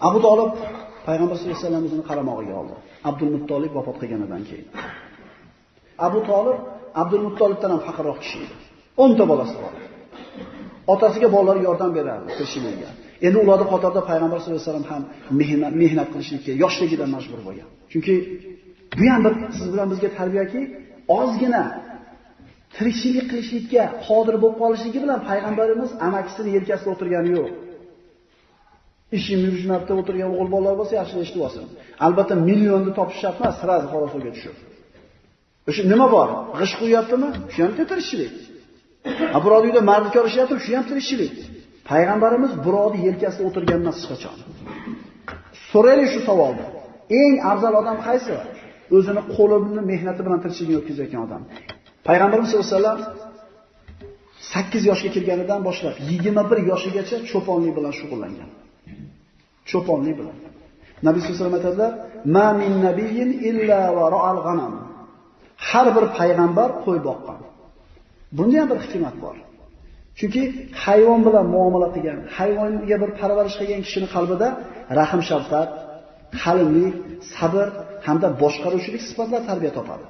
Abu Talib payg'ambar sollallohu alayhi vasallam o'zini qaramog'iga oldi. Abdul Muttolib vafot qilganidan keyin. Abu Talib Abdul Muttolibdan ham faqirroq kishi edi. 10 ta bolasi bor. Otasiga bolalari yordam berardi tirikchilikka. Endi ularning qatorida payg'ambar sollallohu alayhi vasallam ham mehnat qilishlikka yoshligidan majbur bo'lgan. Chunki bu ham bir siz bilan bizga tarbiyaki, ozgina tirikchilik qilishlikka qodir bo'lib qolishligi bilan payg'ambarimiz amakisini yelkasida o'tirgani yo'q. Ishim yurishmabda o'tirgan o'g'il bolalar bo'lsa yaxshi eshitib olsin. Albatta millionni topish shart emas, sirazi xorosovga tushib. O'sha nima bor? G'ish qo'yaptimi? Shu ham tirikchilik. Birovni uyda mardlikor ishlayapti, shu ham tirikchilik. Payg'ambarimiz birovni yelkasida o'tirgan emas hech qachon. So'raylik shu savolni. Eng afzal odam qaysi? O'zini qo'lini mehnati bilan tirikchilikni o'tkazayotgan odam. Payg'ambarimiz sollallohu alayhi vasallam 8 yoshga kirganidan boshlab 21 yoshigacha cho'ponlik bilan shug'ullangan. Cho'ponlik bilan. Nabiy sollallohu alayhi vasallam aytadilar: "Ma min nabiyyin illa va ra'al g'anam." Har bir payg'ambar qo'y boqqan. Bunda ham bir hikmat bor. Chunki hayvon bilan muomala qilgan, hayvonga bir parvarish qilgan kishining qalbida rahm shafqat, halimlik, sabr hamda boshqaruvchilik sifatlari tarbiya topadi.